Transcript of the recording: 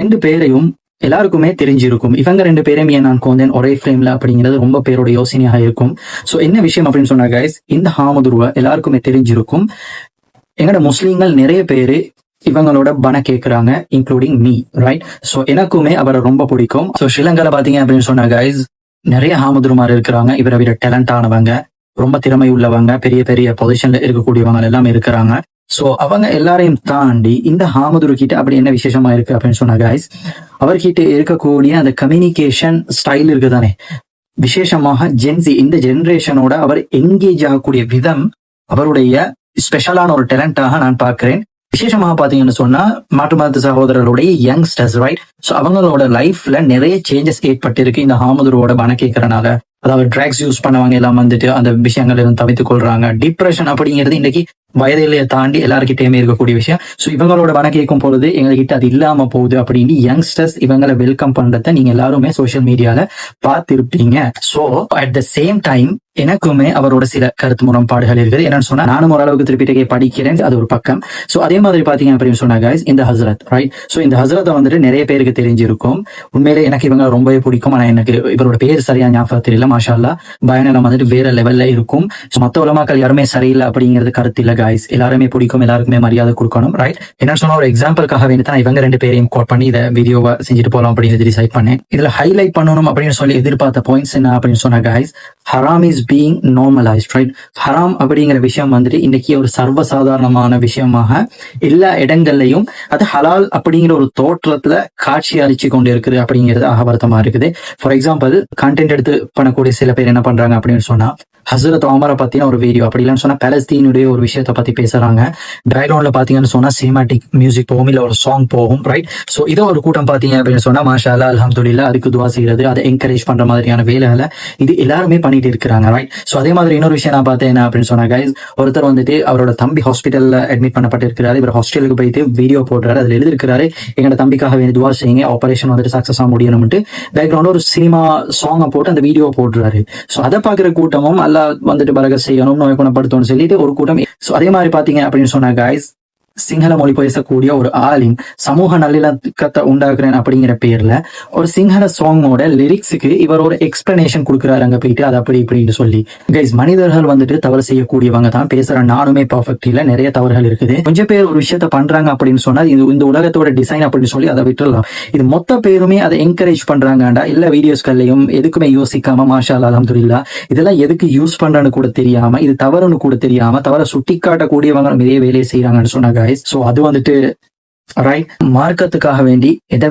ரெண்டு பேரையும் எல்லாருக்குமே தெரிஞ்சிருக்கும். இவங்க ரெண்டு பேரும் ஏன் நான் கொண்டேன் ஒரே ஃப்ரேம்ல அப்படிங்கிறது ரொம்ப பேரோட யோசனையாக இருக்கும். சோ என்ன விஷயம் அப்படின்னு சொன்னா கைஸ், இந்த ஹாமதுருவ எல்லாருக்குமே தெரிஞ்சிருக்கும். எங்கட முஸ்லீம்கள் நிறைய பேரு இவங்களோட பண கேட்கிறாங்க, இன்க்ளூடிங் மீ, ரைட்? சோ எனக்குமே அவரை ரொம்ப பிடிக்கும். சோ ஸ்ரீலங்கால பாத்தீங்க அப்படின்னு சொன்னா கைஸ், நிறைய ஹாமதுருமார் இருக்கிறாங்க. இவரை விட டேலண்ட் ஆனவங்க, ரொம்ப திறமை உள்ளவங்க, பெரிய பெரிய பொசிஷன்ல இருக்கக்கூடியவங்க எல்லாம் இருக்கிறாங்க. சோ அவங்க எல்லாரையும் தாண்டி இந்த ஹாமதுரு கிட்ட அப்படி என்ன விசேஷமா இருக்கு அப்படின்னு சொன்னா கைஸ், அவர்கிட்ட இருக்கக்கூடிய அந்த கம்யூனிகேஷன் ஸ்டைல் இருக்குதானே, விசேஷமாக ஜென்சி இந்த ஜெனரேஷனோட அவர் என்கேஜ் ஆகக்கூடிய விதம் அவருடைய ஸ்பெஷலான ஒரு டேலண்டாக நான் பார்க்கிறேன். விசேஷமாக பாத்தீங்கன்னு சொன்னா மாற்று மத சகோதரர்களுடைய யங்ஸ்டர்ஸ், ரைட்? சோ அவங்களோட லைஃப்ல நிறைய சேஞ்சஸ் ஏற்பட்டு இருக்கு இந்த ஹாமதுருவோட பண கேட்கறனால. அதாவது ட்ரக்ஸ் யூஸ் பண்ணவங்க எல்லாம் வந்துட்டு அந்த விஷயங்கள் எல்லாம் தவித்துக் கொள்றாங்க. டிப்ரெஷன் அப்படிங்கிறது இன்னைக்கு வயதிலையை தாண்டி எல்லாருக்கிட்டையுமே இருக்கக்கூடிய விஷயம். சோ இவங்களோட பணம் கேட்கும் பொழுது எங்ககிட்ட அது இல்லாம போகுது அப்படின்னு யங்ஸ்டர்ஸ் இவங்களை வெல்கம் பண்றத நீங்க எல்லாருமே சோசியல் மீடியால பார்த்திருப்பீங்க. So at the same time எனக்குமே அவரோட சில கருத்து முரண்பாடுகள் இருக்குது. என்னன்னு சொன்னா நானும் ஓரளவுக்கு திருப்பிட்டே படிக்கிறேன், அது ஒரு பக்கம். சோ அதே மாதிரி பாத்தீங்க அப்படின்னு சொன்னா guys, இந்த ஹஸ்ரத், ரைட்? சோ இந்த ஹஸ்ரத்தை வந்துட்டு நிறைய பேருக்கு தெரிஞ்சிருக்கும். உண்மையிலே எனக்கு இவங்க ரொம்பவே பிடிக்கும். ஆனா எனக்கு இவரோட பேர் சரியா ஞாபகம் தெரியல. மாஷா அல்லாஹ், பயணம் வந்துட்டு வேற லெவல்ல இருக்கும். மத்த உலமாக்கள் யாருமே சரியில்லை அப்படிங்கிறது கருத்து இல்ல guys. எல்லாருமே பிடிக்கும், எல்லாருக்குமே மரியாதை கொடுக்கணும், ரைட்? என்ன சொன்னா ஒரு எக்ஸாம்பிளுக்காக வேண்டி தான் இவங்க ரெண்டு பேரையும் கோட் பண்ணி இதை வீடியோவை செஞ்சுட்டு போலாம் அப்படின்னு டிசைட் பண்ணேன். இதுல ஹைலைட் பண்ணணும் அப்படின்னு சொல்லி எதிர்பார்த்த பாயிண்ட்ஸ் என்ன அப்படின்னு சொன்னா guys, ஹராம் இஸ் பீயிங் நார்மலைஸ்ட், ரைட்? ஹராம் அப்படிங்கிற விஷயம் வந்துட்டு இன்னைக்கு ஒரு சர்வசாதாரணமான விஷயமாக எல்லா இடங்கள்லயும் அது ஹலால் அப்படிங்கிற ஒரு தோற்றத்துல காட்சி அளிச்சு கொண்டு இருக்குது அப்படிங்கிறது அகவர்த்தமா இருக்குது. ஃபார் எக்ஸாம்பிள், கண்டென்ட் எடுத்து பண்ணக்கூடிய சில பேர் என்ன பண்றாங்க அப்படின்னு சொன்னா, ஹசரத் உமரை பத்தின ஒரு வீடியோ, அப்படி இல்லைன்னு சொன்னா பலஸ்தீனுடைய ஒரு விஷயத்தை பத்தி பேசுறாங்க. பேக்ரவுண்ட்ல பாத்தீங்கன்னு சொன்னா சினிமாட்டிக் மியூசிக் போகும், இல்ல ஒரு சாங் போகும், ரைட்? சோ இதோ ஒரு கூட்டம் பாத்தீங்க அப்படின்னு சொன்னா மாஷா அல்லாஹ் அல்ஹம்துலில்லாஹ், அதுக்கு துவா செய்யறது, அதை என்கரேஜ் பண்ற மாதிரியான வேலைகளை இது எல்லாருமே பண்ணிட்டு இருக்கிறாங்க, ரைட்? சோ அதே மாதிரி இன்னொரு விஷயம் நான் பார்த்தேன் என்ன அப்படின்னு சொன்னா கைஸ், ஒருத்தர் வந்துட்டு அவரோட தம்பி ஹாஸ்பிட்டல்ல அட்மிட் பண்ணப்பட்டிருக்கிறாரு. இவர் ஹாஸ்பிட்டலுக்கு போயிட்டு வீடியோ போடுறாரு. அதுல எழுதிருக்கிறாரு, எங்களோட தம்பிக்காக வேண்டி துவா செய்யுங்க, ஆபரேஷன் வந்துட்டு சக்சஸா முடியணும்ட்டு. பேக்ரவுண்ட்ல ஒரு சினிமா சாங்கை போட்டு அந்த வீடியோ போடுறாரு. சோ அதை பாக்குற கூட்டமும் அல்ல வந்துட்டு பரக செய்யணும், நோய் குணப்படுத்தணும் சொல்லிட்டு ஒரு கூட்டம். சோ அதே மாதிரி பாத்தீங்க அப்படின்னு சொன்னா கைஸ், சிங்கள மொழி பேசக்கூடிய ஒரு ஆலிம் சமூக நல்லிணக்கத்தை உண்டாக்குறேன் அப்படிங்கிற பேர்ல ஒரு சிங்கள சாங்கோட லிரிக்ஸுக்கு இவர் ஒரு எக்ஸ்பிளனேஷன் கொடுக்குறாரு அங்க போயிட்டு, அது அப்படி இப்படின்னு சொல்லி. கைஸ், மனிதர்கள் வந்துட்டு தவறு செய்யக்கூடியவங்க தான். பேசுற நானுமே பர்ஃபெக்ட் இல்ல, நிறைய தவறுகள் இருக்குது. கொஞ்சம் பேர் ஒரு விஷயத்த பண்றாங்க அப்படின்னு சொன்னா இது இந்த உலகத்தோட டிசைன் அப்படின்னு சொல்லி அதை விட்டுடலாம். இது மொத்த பேருமே அதை என்கரேஜ் பண்றாங்கடா. இல்ல வீடியோஸ்கள்லயும் எதுக்குமே யோசிக்காம மாஷா அல்லாஹ் அல்ஹம்துலில்லாஹ், இதெல்லாம் எதுக்கு யூஸ் பண்றன்னு கூட தெரியாம, இது தவறுன்னு கூட தெரியாம தவற சுட்டி காட்டக்கூடியவங்க இதே வேலையை செய்யறாங்கன்னு சொன்னாங்க. சோ அது வந்துட்டு ரைட், மார்க்கத்துக்காக வேண்டி எதை